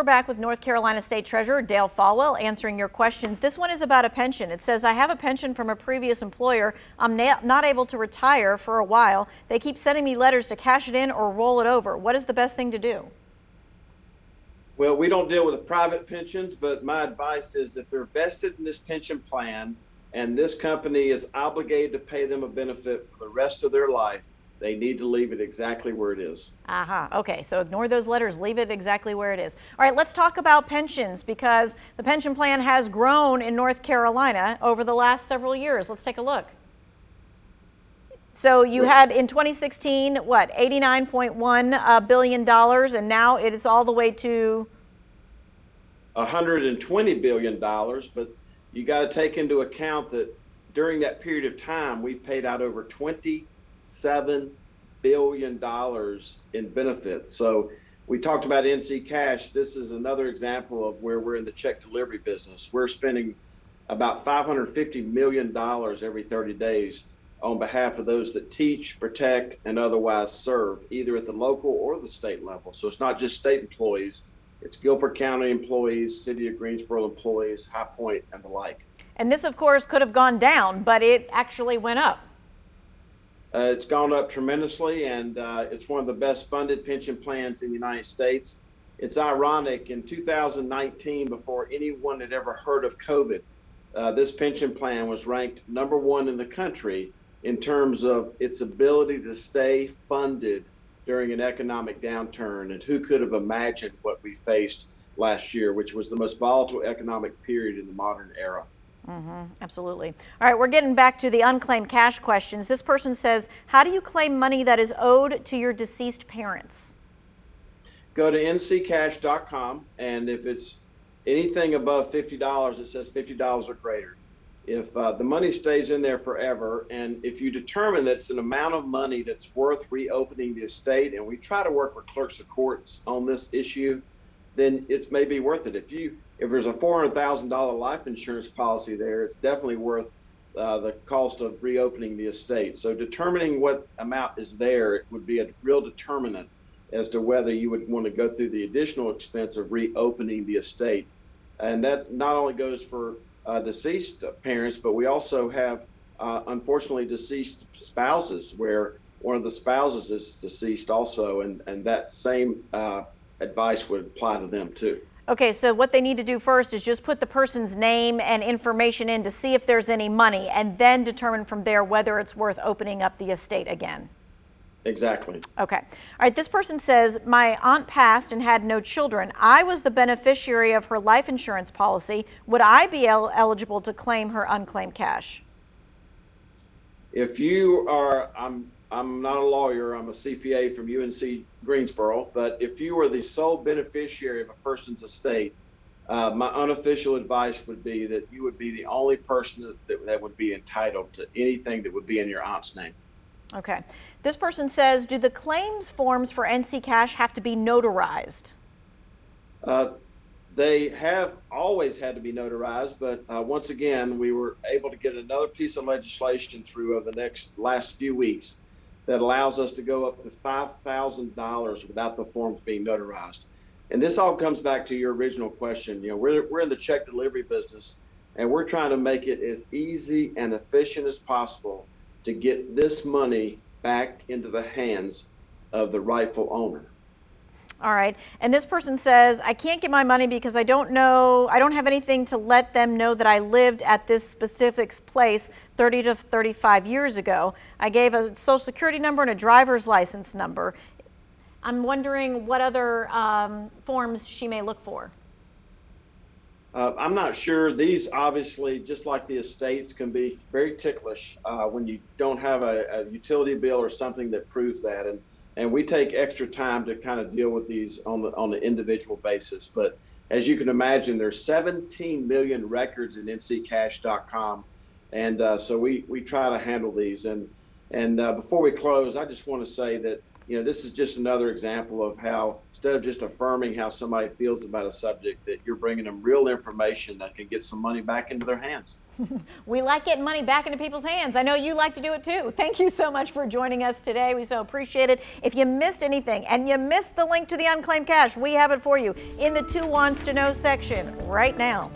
we're back with North Carolina State Treasurer Dale Folwell answering your questions. This one is about a pension. It says, I have a pension from a previous employer. I'm not able to retire for a while. They keep sending me letters to cash it in or roll it over. What is the best thing to do? Well, we don't deal with private pensions, but my advice is if they're vested in this pension plan and this company is obligated to pay them a benefit for the rest of their life, they need to leave it exactly where it is. Okay, so ignore those letters, leave it exactly where it is. All right, let's talk about pensions because the pension plan has grown in North Carolina over the last several years. Let's take a look. So you had in 2016, what, $89.1 billion, and now it is all the way to $120 billion, but you got to take into account that during that period of time, we've paid out over $27 billion in benefits. So we talked about NC Cash. This is another example of where we're in the check delivery business. We're spending about $550 million every 30 days on behalf of those that teach, protect, and otherwise serve, either at the local or the state level. So it's not just state employees, it's Guilford County employees, City of Greensboro employees, High Point, and the like. And this, of course, could have gone down, but it actually went up. It's gone up tremendously, and it's one of the best funded pension plans in the United States. It's ironic, in 2019, before anyone had ever heard of COVID, this pension plan was ranked #1 in the country in terms of its ability to stay funded during an economic downturn. And who could have imagined what we faced last year, which was the most volatile economic period in the modern era. Absolutely. All right, we're getting back to the unclaimed cash questions. This person says, how do you claim money that is owed to your deceased parents? Go to nccash.com, and if it's anything above $50, it says $50 or greater. If the money stays in there forever, and if you determine that it's an amount of money that's worth reopening the estate, and we try to work with clerks of courts on this issue, then it's maybe worth it. If there's a $400,000 life insurance policy there, it's definitely worth the cost of reopening the estate. So determining what amount is there, it would be a real determinant as to whether you would want to go through the additional expense of reopening the estate. And that not only goes for deceased parents, but we also have, unfortunately, deceased spouses where one of the spouses is deceased also, and that same advice would apply to them too. Okay, so what they need to do first is just put the person's name and information in to see if there's any money, and then determine from there whether it's worth opening up the estate again. Exactly. Okay. All right, this person says, my aunt passed and had no children. I was the beneficiary of her life insurance policy. Would I be eligible to claim her unclaimed cash? If you are, I'm not a lawyer, I'm a CPA from UNC Greensboro, but if you were the sole beneficiary of a person's estate, my unofficial advice would be that you would be the only person that would be entitled to anything that would be in your aunt's name. Okay. This person says, do the claims forms for NC Cash have to be notarized? They have always had to be notarized, but once again, we were able to get another piece of legislation through over the last few weeks that allows us to go up to $5,000 without the forms being notarized. And this all comes back to your original question. You know, we're in the check delivery business, and we're trying to make it as easy and efficient as possible to get this money back into the hands of the rightful owner. All right. And this person says, I can't get my money because I don't have anything to let them know that I lived at this specific place 30 to 35 years ago. I gave a social security number and a driver's license number. I'm wondering what other forms she may look for. I'm not sure. These obviously, just like the estates, can be very ticklish when you don't have a utility bill or something that proves that. And we take extra time to kind of deal with these on the individual basis. But as you can imagine, there's 17 million records in nccash.com. And so we try to handle these. And before we close, I just want to say that this is just another example of how, instead of just affirming how somebody feels about a subject, that you're bringing them real information that can get some money back into their hands. We like getting money back into people's hands. I know you like to do it too. Thank you so much for joining us today. We so appreciate it. If you missed anything and you missed the link to the unclaimed cash, we have it for you in the Two Wants to Know section right now.